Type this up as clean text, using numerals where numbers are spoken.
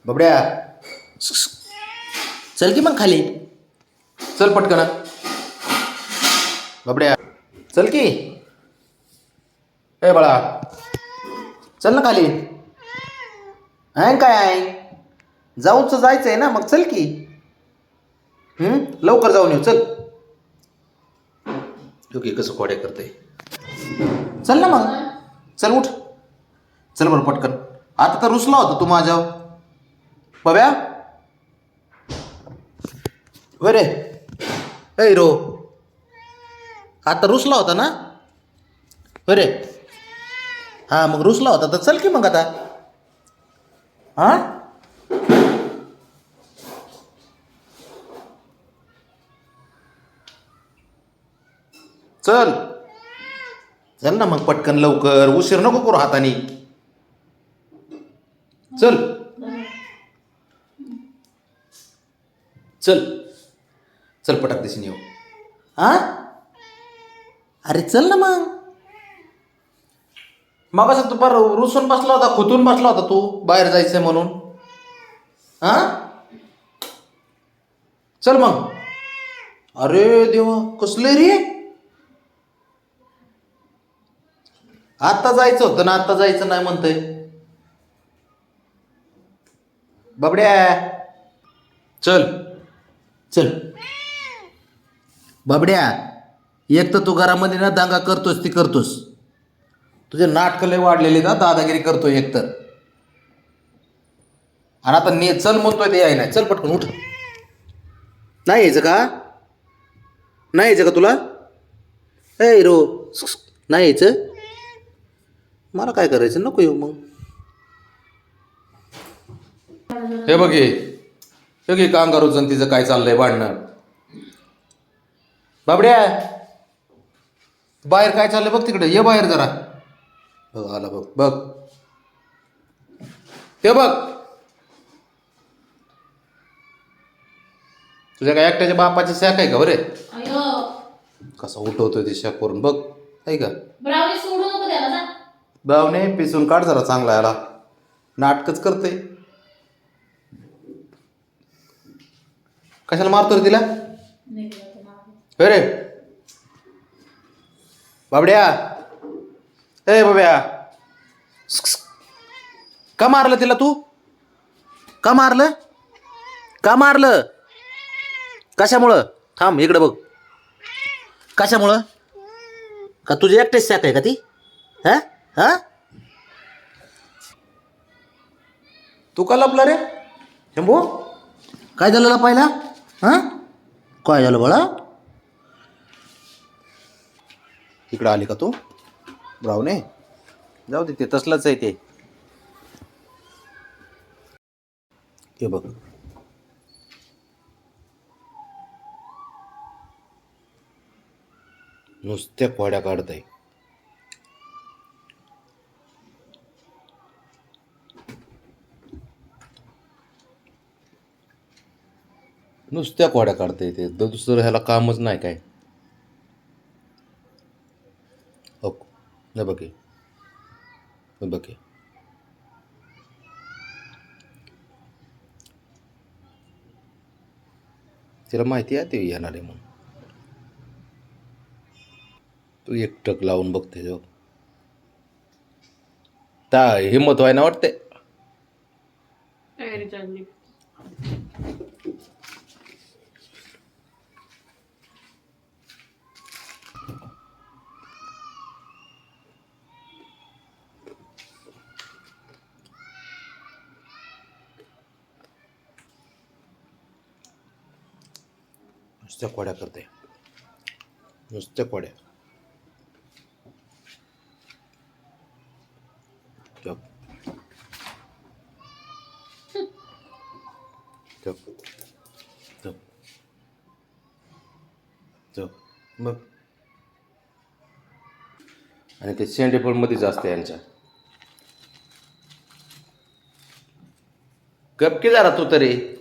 बबड्या, चल की मग खाली. चल पटकन. बबड्या, चल की. ए बाळा, चल ना खाली. आहे काय आहे, जाऊच जायचं आहे ना, मग चल की. लवकर जाऊन येऊ. चल. ओके, कसं खोड्या करते. चल ना मग. चल उठ. चल बरं पटकन. आता तर रुसला होता तू माझ्यावर. बब्या, बरे ए रो, आता रुसला होता ना. बरे, हा मग रुसला होता तर चल की मग आता. हा चल. चल ना मग पटकन लवकर, उशीर नको करू हाताने. चल. चल. चल पटाक दिसून येऊ. हा, अरे चल ना मग. मग असं तू बरं रुसून बसला होता, खुतून बसला होता तू बाहेर जायचंय म्हणून. हा, चल मग. अरे देवा, कसले रे. आता जायचं होतं ना, आता जायचं नाही म्हणतंय. बबड्या, चल. चल. बबड्या, एक तर तू घरामध्ये ना दांगा करतोस ती करतोस. तुझे नाटकं लय वाढलेली ना, दादागिरी करतोय एक तर. आणि आता चल म्हणतोय ते आहे नाही. चल पटकन उठ. नाही यायचं का, नाही यायचं का तुला. ए रो, नाही यायचं. मला काय करायचं, नको येऊ मग. हे बघे, हे घे कांगारूचं तिचं काय चाललंय भांडणं. बाबड्या, बाहेर काय चाललंय बघ तिकडे. ये बाहेर जरा. बघ आला, बघ बघ. ते बघ, तुझ्या काय एकट्याच्या बापाची शाख आहे का बरे. कसा उठवतोय ते शाख करून बघ. आहे का बावने, पिसून काढ जरा चांगला. याला नाटकच करते. कशाला मारतो रे तिला. रे बाबड्या, ए बाब्या, का मारलं तिला तू. का मारलं, का मारलं, कशामुळं. थांब इकडे बघ. कशामुळं, का तुझी एकटेच शाख आहे का ती. हा हा, तू का लपला रे शंभू. काय झालं लपायला. हा, काय झालं बाळा. इकडं आली का तू. ब्रावणे, जाऊ दे, ते तसलंच आहे ते. हे बघ, नुसत्या खोड्या काढताय. नुसत्या खोड्या काढताय ते, दुसरं ह्याला कामच नाही काय. हो, हे बघे, हे बघे. तिला माहिती आहे ते येणार आहे म्हणून. तू एकटक लावून बघते जो ता हिंमत व्हाय ना वाटते. नुसत्या खोड्या करते, नुसत्या खोड्या. चप चप चप चप बघ. आणि ते शेंडेफळमध्ये जास्त यांच्या. गपकी जरा तू तरी.